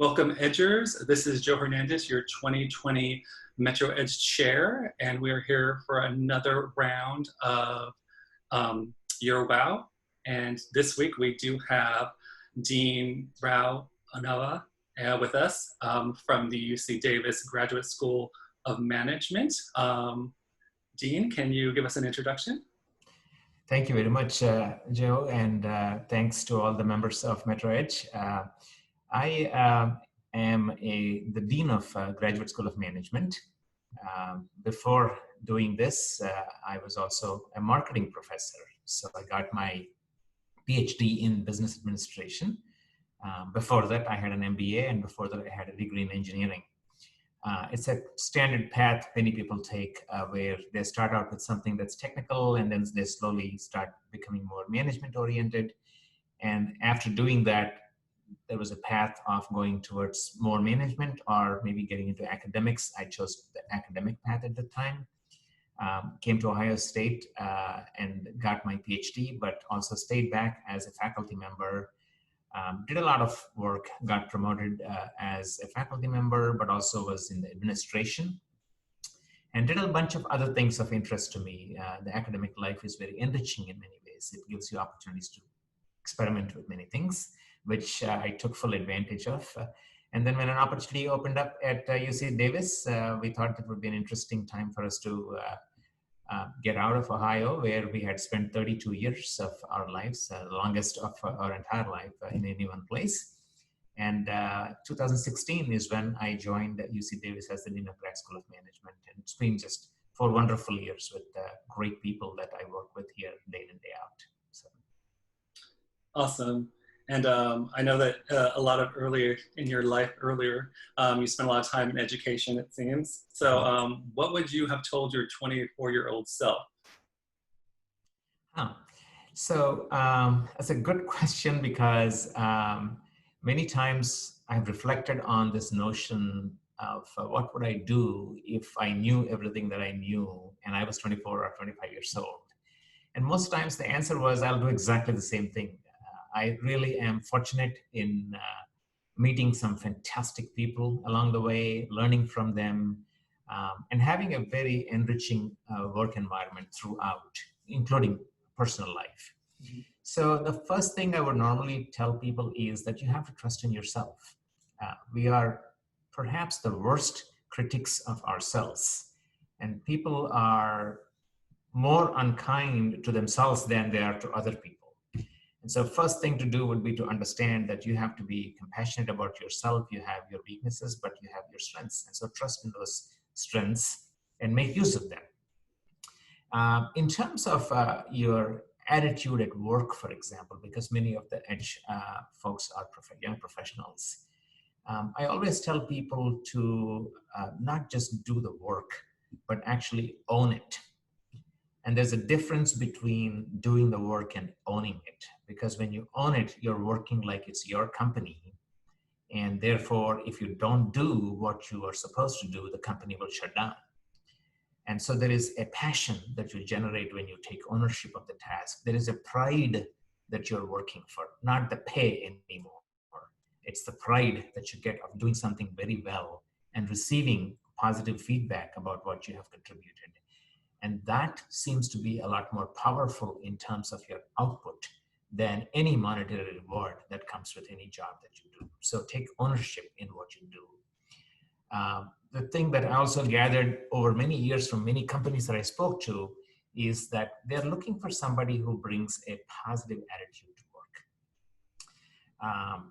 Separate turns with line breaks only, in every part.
Welcome, Edgers. This is Joe Hernandez, your 2020 Metro Edge Chair, and we are here for another round of Your Wow. And this week we do have Dean Rao Unnava with us from the UC Davis Graduate School of Management. Dean, can you give us an introduction?
Thank you very much, Joe, and thanks to all the members of Metro Edge. I am the Dean of Graduate School of Management. Before doing this, I was also a marketing professor. So I got my Ph.D. in business administration. Before that, I had an MBA, and before that, I had a degree in engineering. It's a standard path many people take where they start out with something that's technical, and then they slowly start becoming more management oriented. And after doing that, there was a path of going towards more management or maybe getting into academics. I chose the academic path at the time. Came to Ohio State and got my PhD, but also stayed back as a faculty member. Did a lot of work, got promoted as a faculty member, but also was in the administration and did a bunch of other things of interest to me. The academic life is very enriching in many ways. It gives you opportunities to experiment with many things, which I took full advantage of. And then when an opportunity opened up at UC Davis, we thought it would be an interesting time for us to get out of Ohio, where we had spent 32 years of our lives, the longest of our entire life in any one place. And 2016 is when I joined UC Davis as the Dean of Grad School of Management. And it's been just 4 wonderful years with great people that I work with here day in and day out. So.
Awesome. And I know that a lot of earlier in your life, you spent a lot of time in education, it seems. So what would you have told your 24-year-old self?
So that's a good question, because many times I've reflected on this notion of what would I do if I knew everything that I knew and I was 24 or 25 years old. And most times the answer was, I'll do exactly the same thing. I really am fortunate in meeting some fantastic people along the way, learning from them, and having a very enriching work environment throughout, including personal life. Mm-hmm. So the first thing I would normally tell people is that you have to trust in yourself. We are perhaps the worst critics of ourselves, and people are more unkind to themselves than they are to other people. And so first thing to do would be to understand that you have to be compassionate about yourself. You have your weaknesses, but you have your strengths. And so trust in those strengths and make use of them. In terms of your attitude at work, for example, because many of the Edge folks are young professionals, I always tell people to not just do the work, but actually own it. And there's a difference between doing the work and owning it, because when you own it, you're working like it's your company. And therefore, if you don't do what you are supposed to do, the company will shut down. And so there is a passion that you generate when you take ownership of the task. There is a pride that you're working for, not the pay anymore. It's the pride that you get of doing something very well and receiving positive feedback about what you have contributed. And that seems to be a lot more powerful in terms of your output than any monetary reward that comes with any job that you do. So take ownership in what you do. The thing that I also gathered over many years from many companies that I spoke to is that they're looking for somebody who brings a positive attitude to work.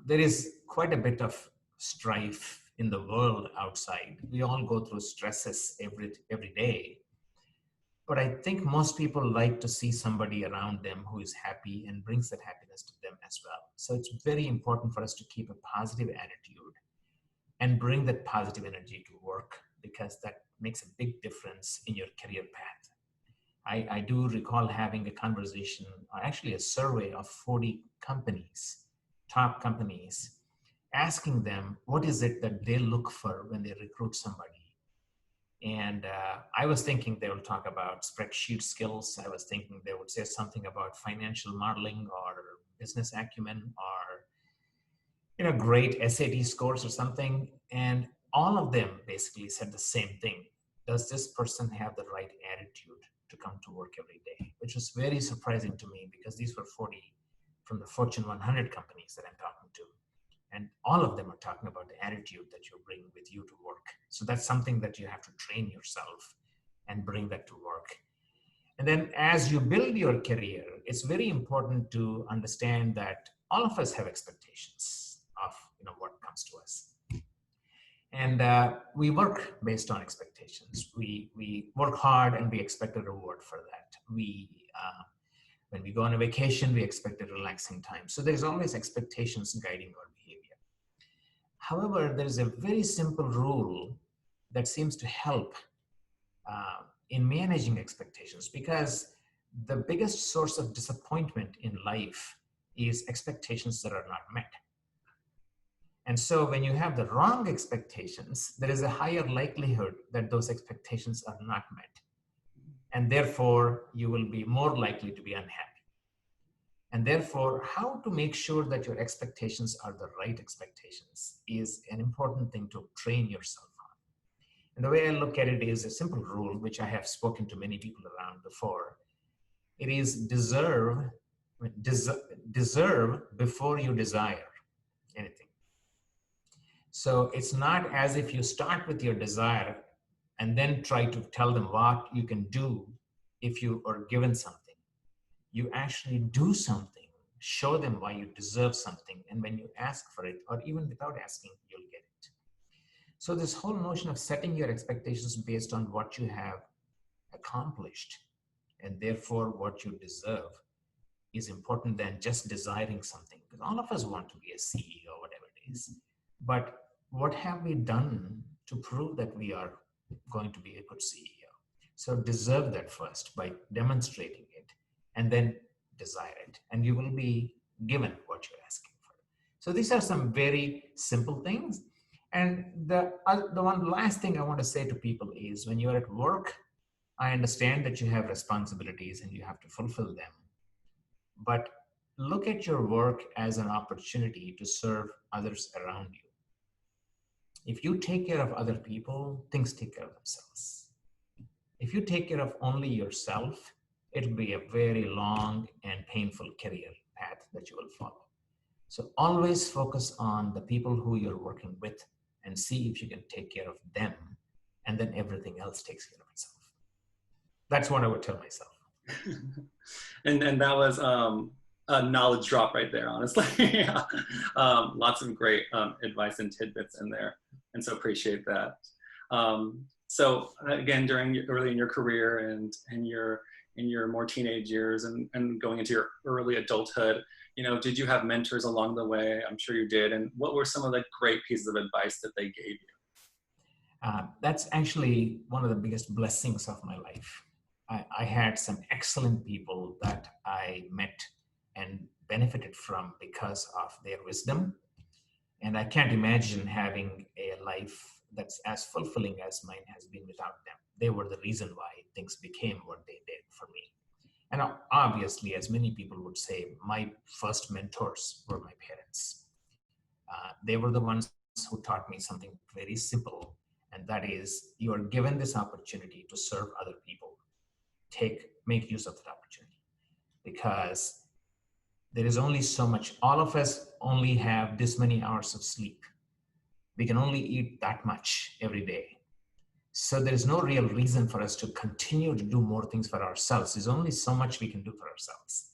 There is quite a bit of strife in the world outside. We all go through stresses every day. But I think most people like to see somebody around them who is happy and brings that happiness to them as well. So it's very important for us to keep a positive attitude and bring that positive energy to work, because that makes a big difference in your career path. I do recall having a conversation, or actually a survey of 40 companies, top companies, asking them what is it that they look for when they recruit somebody. And I was thinking they will talk about spreadsheet skills. I was thinking they would say something about financial modeling or business acumen or great SAT scores or something, and all of them basically said the same thing. Does this person have the right attitude to come to work every day? Which was very surprising to me because these were 40 from the Fortune 100 companies that I'm talking to. And all of them are talking about the attitude that you bring with you to work. So that's something that you have to train yourself and bring that to work. And then as you build your career, it's very important to understand that all of us have expectations of what comes to us. And we work based on expectations. We work hard and we expect a reward for that. When we go on a vacation, we expect a relaxing time. So there's always expectations guiding our behavior. However, there's a very simple rule that seems to help in managing expectations, because the biggest source of disappointment in life is expectations that are not met. And so when you have the wrong expectations, there is a higher likelihood that those expectations are not met. And therefore, you will be more likely to be unhappy. And therefore, how to make sure that your expectations are the right expectations is an important thing to train yourself on. And the way I look at it is a simple rule, which I have spoken to many people around before. It is deserve before you desire anything. So it's not as if you start with your desire and then try to tell them what you can do if you are given something. You actually do something, show them why you deserve something, and when you ask for it, or even without asking, you'll get it. So this whole notion of setting your expectations based on what you have accomplished, and therefore what you deserve, is important than just desiring something. Because all of us want to be a CEO, whatever it is. But what have we done to prove that we are going to be a good CEO? So deserve that first by demonstrating it, and then desire it. And you will be given what you're asking for. So these are some very simple things. And the one last thing I want to say to people is, when you're at work, I understand that you have responsibilities and you have to fulfill them. But look at your work as an opportunity to serve others around you. If you take care of other people, things take care of themselves. If you take care of only yourself, it'll be a very long and painful career path that you will follow. So always focus on the people who you're working with and see if you can take care of them, and then everything else takes care of itself. That's what I would tell myself.
and that was a knowledge drop right there, honestly. Lots of great advice and tidbits in there, and so appreciate that. So again, early in your career and in your more teenage years and going into your early adulthood, did you have mentors along the way? I'm sure you did. And what were some of the great pieces of advice that they gave you?
That's actually one of the biggest blessings of my life. I had some excellent people that I met and benefited from because of their wisdom. And I can't imagine having a life that's as fulfilling as mine has been without them. They were the reason why things became what they did for me. And obviously, as many people would say, my first mentors were my parents. They were the ones who taught me something very simple, and that is, you are given this opportunity to serve other people. Make use of that opportunity, because there is only so much. All of us only have this many hours of sleep. We can only eat that much every day. So there is no real reason for us to continue to do more things for ourselves. There's only so much we can do for ourselves.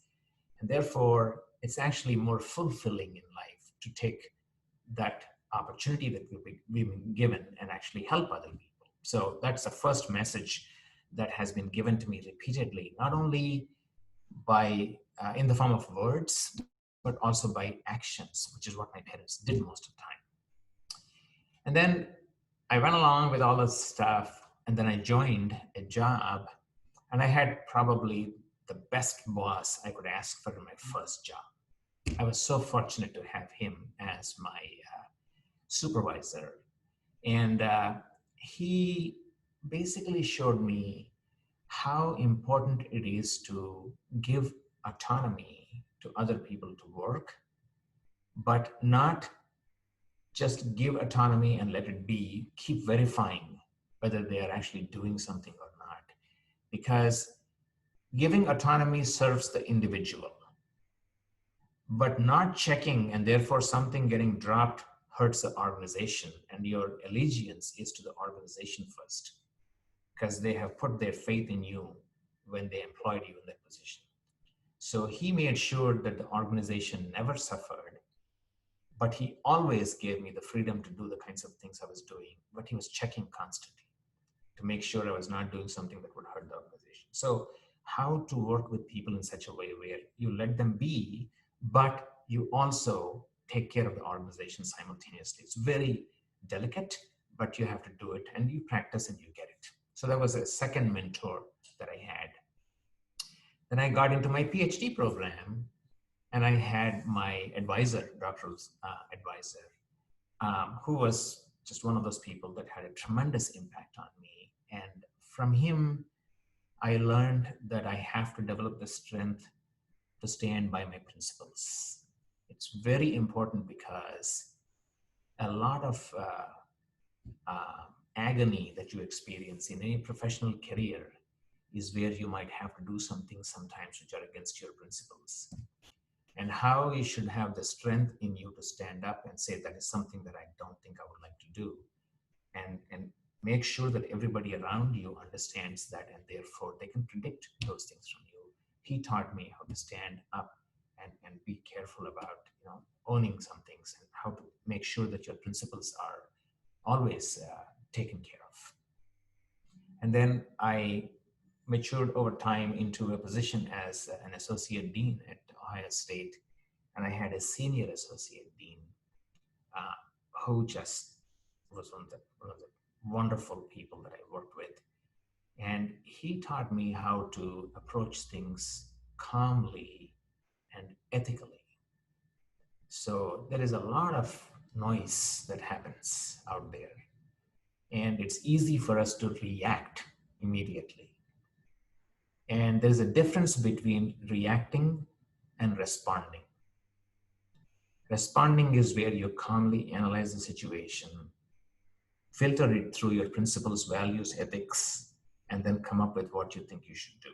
And therefore, it's actually more fulfilling in life to take that opportunity that we've been given and actually help other people. So that's the first message that has been given to me repeatedly, not only by in the form of words, but also by actions, which is what my parents did most of the time. And then I went along with all this stuff, and then I joined a job, and I had probably the best boss I could ask for in my first job. I was so fortunate to have him as my supervisor. And he basically showed me how important it is to give autonomy to other people to work, but not just give autonomy and let it be. Keep verifying whether they are actually doing something or not. Because giving autonomy serves the individual, but not checking and therefore something getting dropped hurts the organization, and your allegiance is to the organization first because they have put their faith in you when they employed you in that position. So he made sure that the organization never suffered, but he always gave me the freedom to do the kinds of things I was doing, but he was checking constantly to make sure I was not doing something that would hurt the organization. So how to work with people in such a way where you let them be, but you also take care of the organization simultaneously. It's very delicate, but you have to do it, and you practice and you get it. So that was a second mentor that I had. Then I got into my PhD program, and I had my advisor, doctoral advisor, who was just one of those people that had a tremendous impact on me. And from him, I learned that I have to develop the strength to stand by my principles. It's very important because a lot of agony that you experience in any professional career is where you might have to do something sometimes which are against your principles. And how you should have the strength in you to stand up and say that is something that I don't think I would like to do. And make sure that everybody around you understands that, and therefore they can predict those things from you. He taught me how to stand up and be careful about, owning some things, and how to make sure that your principles are always taken care of. And then I matured over time into a position as an associate dean at Ohio State, and I had a senior associate dean who just was one of the wonderful people that I worked with. And he taught me how to approach things calmly and ethically. So there is a lot of noise that happens out there, and it's easy for us to react immediately. And there's a difference between reacting and responding. Responding is where you calmly analyze the situation, filter it through your principles, values, ethics, and then come up with what you think you should do.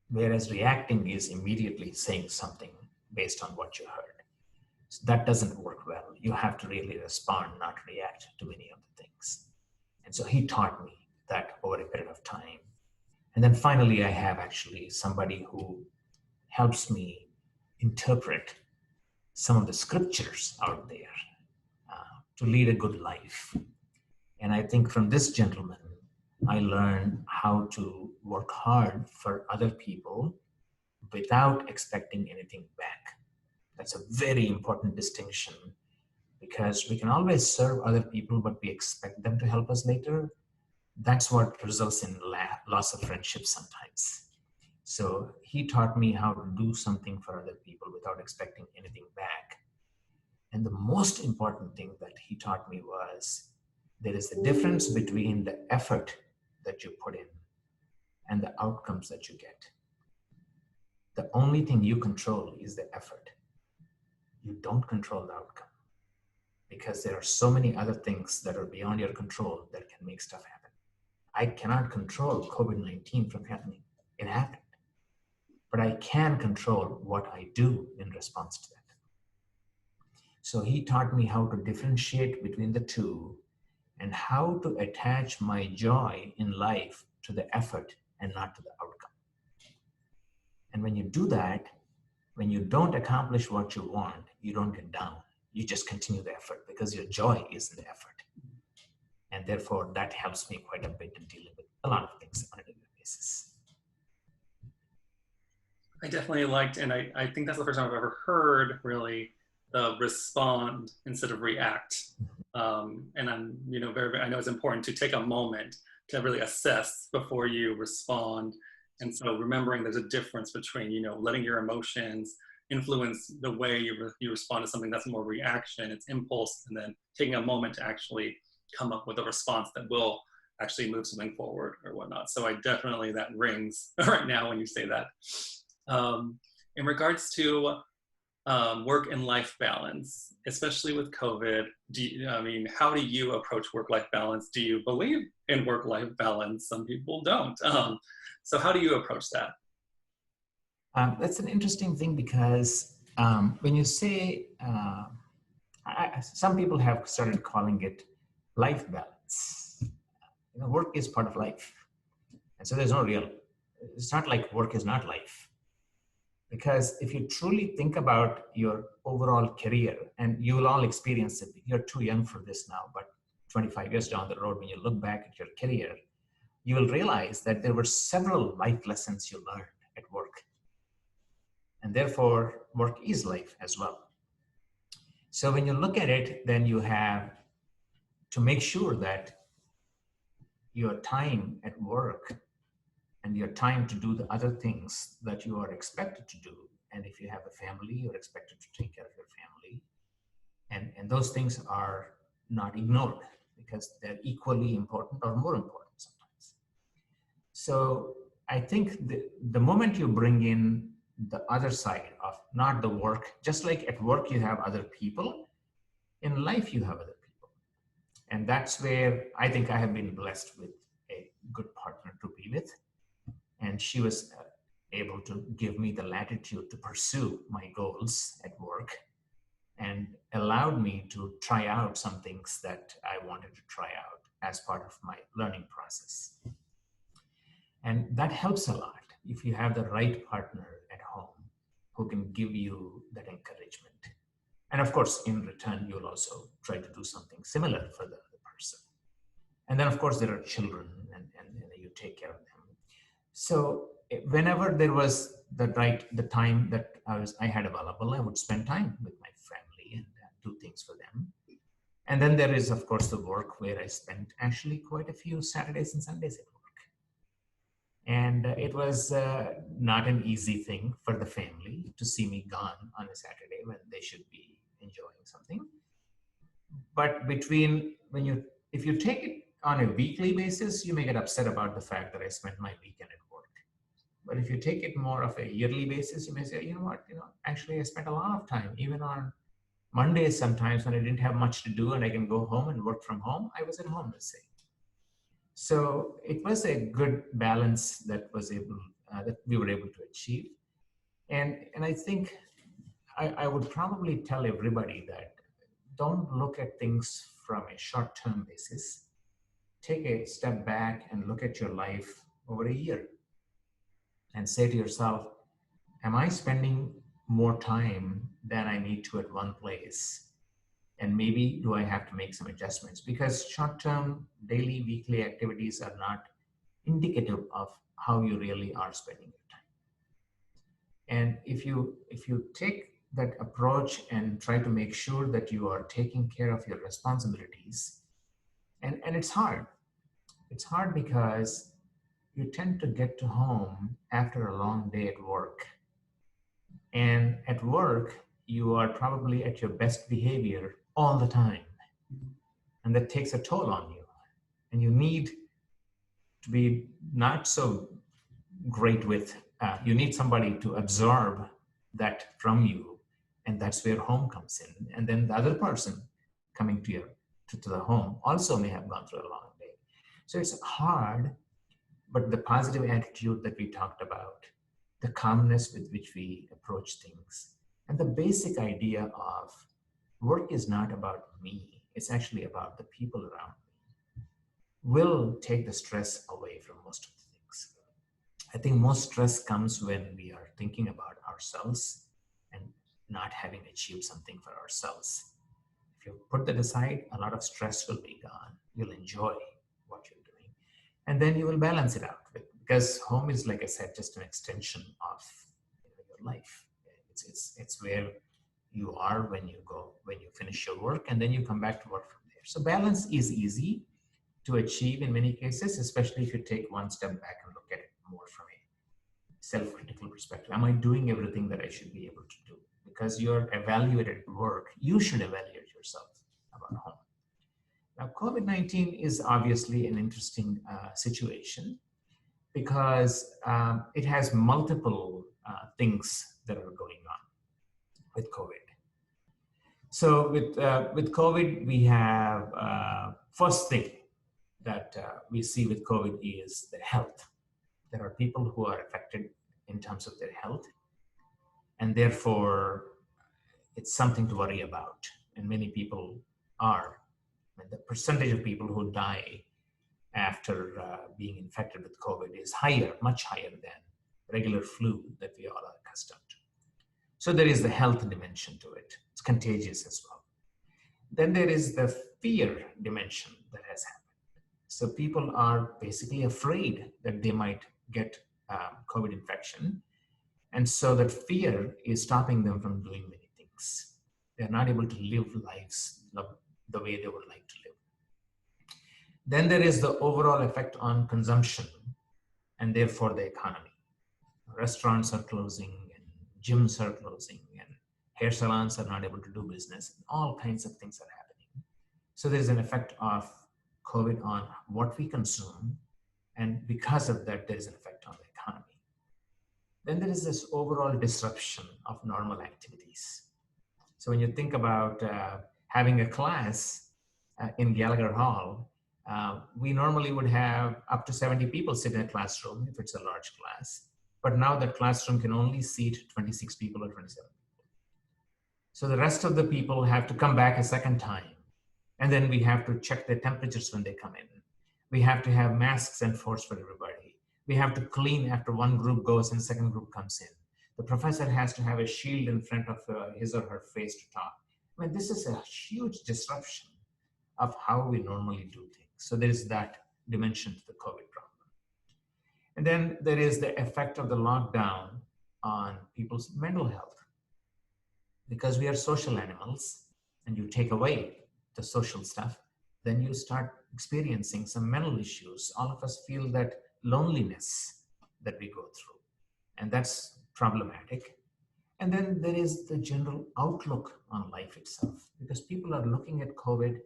Whereas reacting is immediately saying something based on what you heard. So that doesn't work well. You have to really respond, not react to any of the things. And so he taught me that over a period of time. And then finally, I have actually somebody who helps me interpret some of the scriptures out there to lead a good life. And I think from this gentleman, I learned how to work hard for other people without expecting anything back. That's a very important distinction, because we can always serve other people, but we expect them to help us later. That's what results in loss of friendship sometimes. So he taught me how to do something for other people without expecting anything back. And the most important thing that he taught me was there is a difference between the effort that you put in and the outcomes that you get. The only thing you control is the effort. You don't control the outcome, because there are so many other things that are beyond your control that can make stuff happen. I cannot control COVID-19 from happening. It happened. But I can control what I do in response to that. So he taught me how to differentiate between the two and how to attach my joy in life to the effort and not to the outcome. And when you do that, when you don't accomplish what you want, you don't get down. You just continue the effort because your joy is in the effort. And therefore, that helps me quite a bit in dealing with a lot of things on a daily basis.
I definitely liked, and I think that's the first time I've ever heard really the respond instead of react. And I'm, I know it's important to take a moment to really assess before you respond. And so remembering there's a difference between, letting your emotions influence the way you respond to something that's more reaction, it's impulse, and then taking a moment to actually come up with a response that will actually move something forward or whatnot. So I definitely, that rings right now when you say that. In regards to work and life balance, especially with COVID? I mean, how do you approach work-life balance? Do you believe in work-life balance? Some people don't. So how do you approach that?
That's an interesting thing because when you say, some people have started calling it life balance. You know, work is part of life. And so there's no real, it's not like work is not life. Because if you truly think about your overall career, and you will all experience it, you're too young for this now, but 25 years down the road, when you look back at your career, you will realize that there were several life lessons you learned at work. And therefore, work is life as well. So when you look at it, then you have to make sure that your time at work and your time to do the other things that you are expected to do. And if you have a family, you're expected to take care of your family. And those things are not ignored because they're equally important or more important sometimes. So I think the moment you bring in the other side of not the work, just like at work you have other people, in life you have other people. And that's where I think I have been blessed with a good partner to be with. And she was able to give me the latitude to pursue my goals at work and allowed me to try out some things that I wanted to try out as part of my learning process. And that helps a lot if you have the right partner at home who can give you that encouragement. And of course, in return, you'll also try to do something similar for the other person. And then, of course, there are children, and you take care of them. So whenever there was the time that I had available, I would spend time with my family and do things for them. And then there is, of course, the work where I spent actually quite a few Saturdays and Sundays at work. And it was not an easy thing for the family to see me gone on a Saturday when they should be enjoying something. But if you take it on a weekly basis, you may get upset about the fact that I spent my weekend at work. But if you take it more of a yearly basis, you may say, you know what, actually I spent a lot of time, even on Mondays sometimes when I didn't have much to do and I can go home and work from home, I was at home, let's say. So it was a good balance that that we were able to achieve. And I think I would probably tell everybody that don't look at things from a short-term basis. Take a step back and look at your life over a year and say to yourself, am I spending more time than I need to at one place? And maybe do I have to make some adjustments? Because short-term, daily, weekly activities are not indicative of how you really are spending your time. And if you take that approach and try to make sure that you are taking care of your responsibilities, and it's hard. It's hard because you tend to get to home after a long day at work. And at work, you are probably at your best behavior all the time. And that takes a toll on you. And you need to be not so great with, you need somebody to absorb that from you. And that's where home comes in. And then the other person coming to the home also may have gone through a long day. So it's hard, but the positive attitude that we talked about, the calmness with which we approach things, and the basic idea of work is not about me, it's actually about the people around me, will take the stress away from most of the things. I think most stress comes when we are thinking about ourselves and not having achieved something for ourselves. If you put that aside, a lot of stress will be gone. You'll enjoy what you're doing. And then you will balance it out because home is, like I said, just an extension of your life. It's where you are when you finish your work, and then you come back to work from there. So balance is easy to achieve in many cases, especially if you take one step back and look at it more from a self-critical perspective. Am I doing everything that I should be able to do? Because you're evaluated at work, you should evaluate yourself about home. Now, COVID-19 is obviously an interesting situation because it has multiple things that are going on. with COVID. So with COVID, we have first thing that we see with COVID is the health. There are people who are affected in terms of their health, and therefore it's something to worry about. And many people are. And the percentage of people who die after being infected with COVID is higher, much higher than regular flu that we all are accustomed to. So there is the health dimension to it. It's contagious as well. Then there is the fear dimension that has happened. So people are basically afraid that they might get COVID infection. And so that fear is stopping them from doing many things. They're not able to live lives the way they would like to live. Then there is the overall effect on consumption and therefore the economy. Restaurants are closing and gyms are closing and hair salons are not able to do business. All kinds of things are happening. So there's an effect of COVID on what we consume, and because of that, there is an effect on the economy. Then there is this overall disruption of normal activities. So when you think about having a class in Gallagher Hall, we normally would have up to 70 people sit in a classroom if it's a large class. But now that classroom can only seat 26 people or 27 people. So the rest of the people have to come back a second time. And then we have to check their temperatures when they come in. We have to have masks enforced for everybody. We have to clean after one group goes and the second group comes in. The professor has to have a shield in front of his or her face to talk. I mean, this is a huge disruption of how we normally do things. So there is that dimension to the COVID problem. And then there is the effect of the lockdown on people's mental health. Because we are social animals and you take away the social stuff, then you start experiencing some mental issues. All of us feel that loneliness that we go through, and that's problematic. And then there is the general outlook on life itself, because people are looking at COVID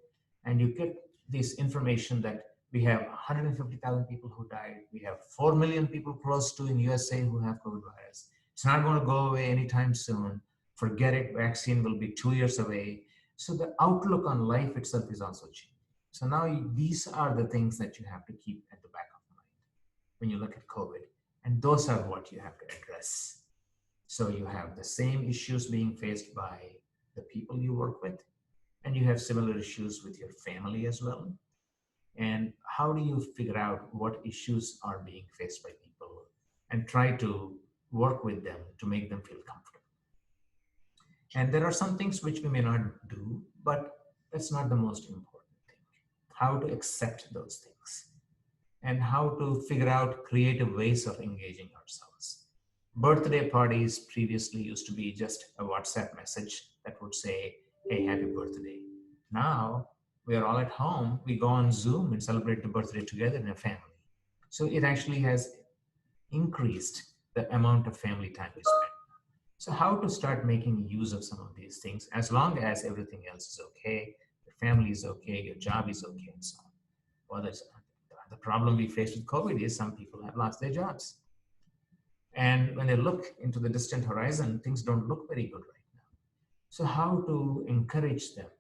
and you get this information that we have 150,000 people who died. We have 4 million people close to in USA who have COVID virus. It's not going to go away anytime soon. Forget it, vaccine will be 2 years away. So the outlook on life itself is also changing. So now these are the things that you have to keep at the back of mind when you look at COVID. And those are what you have to address. So you have the same issues being faced by the people you work with, and you have similar issues with your family as well. And how do you figure out what issues are being faced by people and try to work with them to make them feel comfortable? And there are some things which we may not do, but that's not the most important thing. How to accept those things and how to figure out creative ways of engaging ourselves. Birthday parties previously used to be just a WhatsApp message that would say, hey, happy birthday. Now we are all at home. We go on Zoom and celebrate the birthday together in a family. So it actually has increased the amount of family time we spend. So how to start making use of some of these things, as long as everything else is okay, your family is okay, your job is okay, and so on. Well, the problem we face with COVID is some people have lost their jobs. And when they look into the distant horizon, things don't look very good right now. So how to encourage them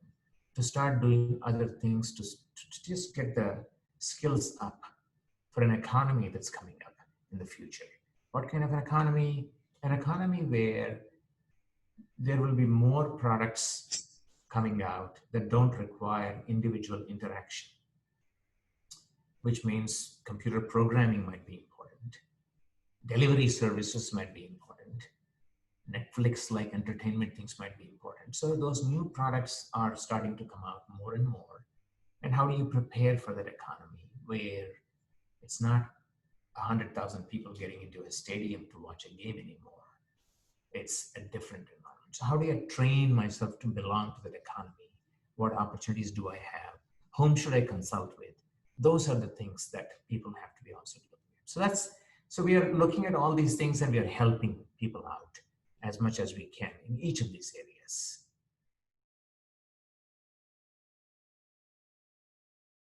to start doing other things to just get the skills up for an economy that's coming up in the future? What kind of an economy? An economy where there will be more products coming out that don't require individual interaction, which means computer programming might be important. Delivery services might be important. Netflix-like entertainment things might be important. So those new products are starting to come out more and more. And how do you prepare for that economy where it's not 100,000 people getting into a stadium to watch a game anymore? It's a different environment. So how do I train myself to belong to that economy? What opportunities do I have? Whom should I consult with? Those are the things that people have to be also looking at. So we are looking at all these things and we are helping people out as much as we can in each of these areas.